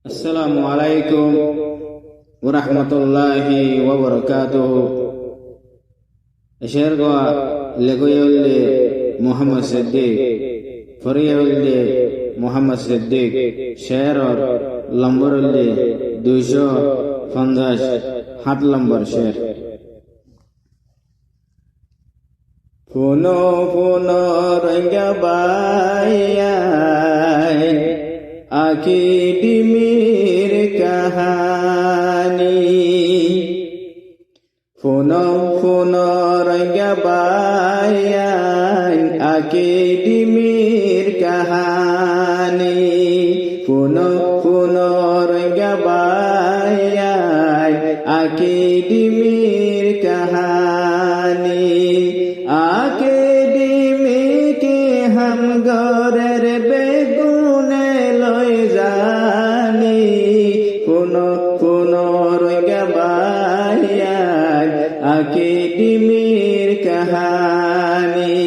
আসসালামু আলাইকুম ওয়া রাহমাতুল্লাহি ওয়া বারাকাতুহু। শের গোয়া লেগোয়ুল্লে মোহাম্মদ সিদ্দিক ফরিয়াউল্লে মোহাম্মদ সিদ্দিক শেরর লম্বরুল্লে 250 7 নম্বর শের। পুনো পুনো রঙ্গা বাইয়া আকি ডিমির কাহানি, পুনো পুনো রঙ্গা বাইয়া আকি ডিমির কাহানি, পুনো পুনো রঙ্গা বাইয়া আকি ডিমির কাহানি। आके डिमी के हम गोरेर बेगुने लय जानी, पुनो पुनो रंगा बाया आके डिमिर कहानी।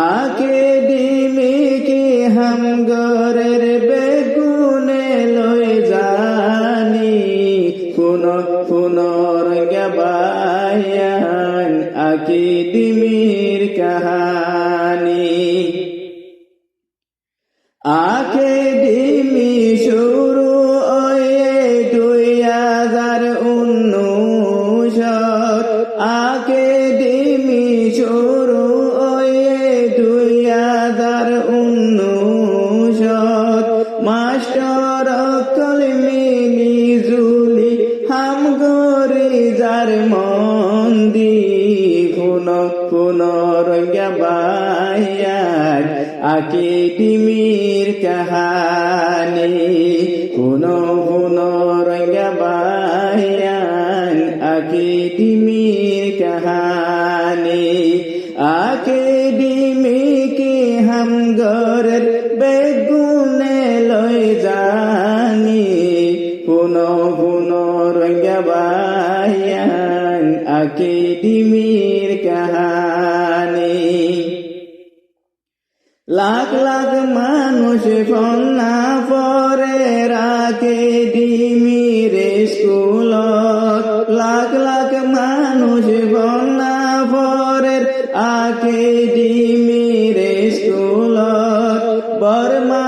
आके डिमी के हम गोरेर बेगुने लय जानी, पुनो पुनो रंगा बाया आके डिमिर कहानी। आके डिमी शुरू ओये 2019। आके डिमी शुरू ओये 2019। मास्टर कलमिनी जुली हम गोरी जार मंदी, पुनो पुनो रंगा बाया आके डिमिर कहानी, पुनो पुनो रंगा बाया आके डिमिर कहानी। आके डिमी के हम गोरेर बेगुने लय जानी, पुनो पुनो रंगा बाया आके डिमिर कहानी। लाख लाख मानुष फन्ना परे राखे डिमिर स्कूल, लाख लाख मानुष फन्ना परे आके डिमिर स्कूल। बर्मा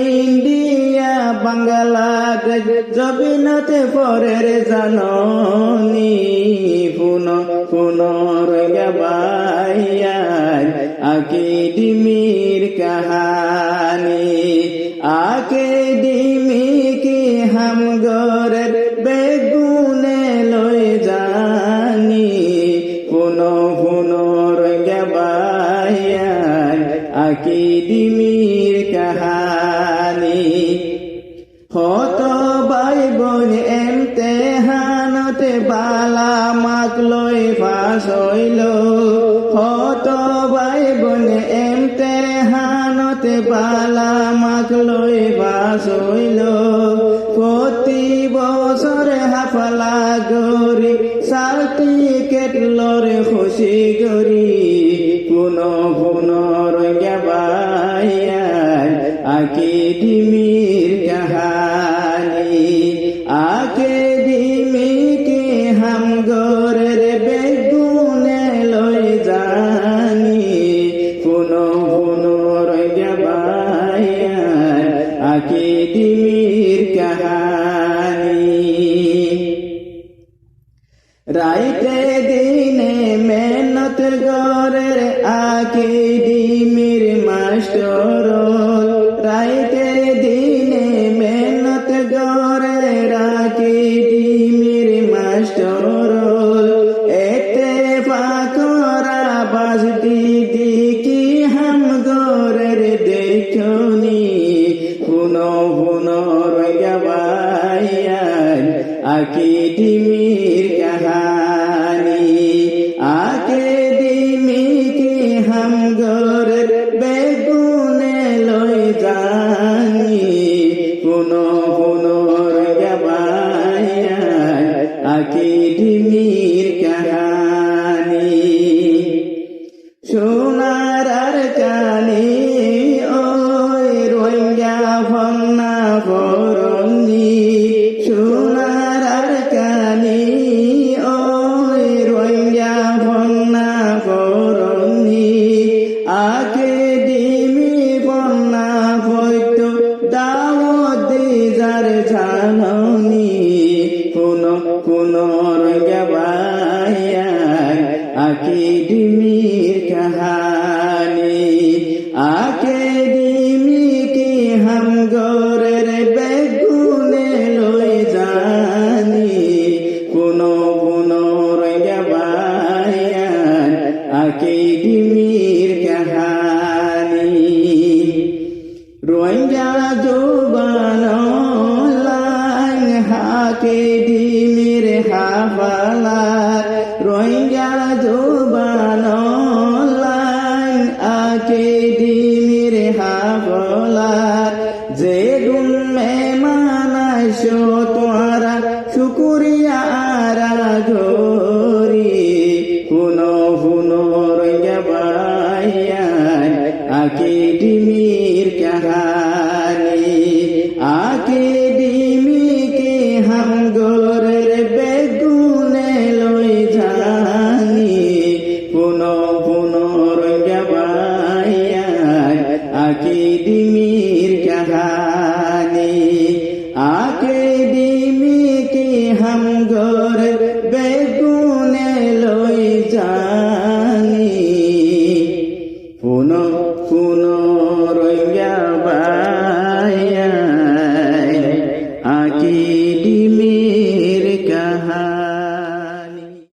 इंडिया बांग्लादेश जबिनते परेर जाननी, पुनो पुनो रंगा बाया आके डिमिर कहानी। आके डिमी के हम गोरेर बेगुने लय जानी, पुनो पुनो रंगा बाया आके डिमिर कहानी। हत भाई बोन एमतेहानते बाला माक लय पास हইল, हत भाई बोन एमतेहानते बाला माक लय पास हইল। प्रति बছর হাফলা গরি সার্টিফিকেট লরে খুশি গরি, পুনো পুনো রঙ্গা বায়া आके डिमिर कहानी। आके डिमी के हम गोरेर बेगुने लय जानी, पुनो पुनो रंगा बाया आके डिमिर कहानी। राइते दिने मेहनत गोरेर आके डिमिर मास्टर, राइते दिने मेहनत गोरेर आके डिमिर मास्टर। एते फाकरा बाज दीदी की हम गोरेर देखनी, पुनो पुनो रंगा बाया आके डिमिर कहानी। आके डिमी के हम गोरेर बेगुने लय जानी, पुनो पुनो रंगा बाया आके डिमिर कहानी। সোনার আর কানি ওই রোহিঙ্গা ফন্না ফরনি, জাননি কোন রঙ্গবায়া अकेडमीर कहानी अकेडमी की हम गोरेर बेगुने लोई जानी कुनो रंगबायान अकेडमीर कहानी रोहिंग्या जुबानो लांग अकेडमीर हाफला रोहिंग्या जुबानो लाइन अकेडमीर हाफलार जे गुण में मानाइशो तोरा शुक्रिया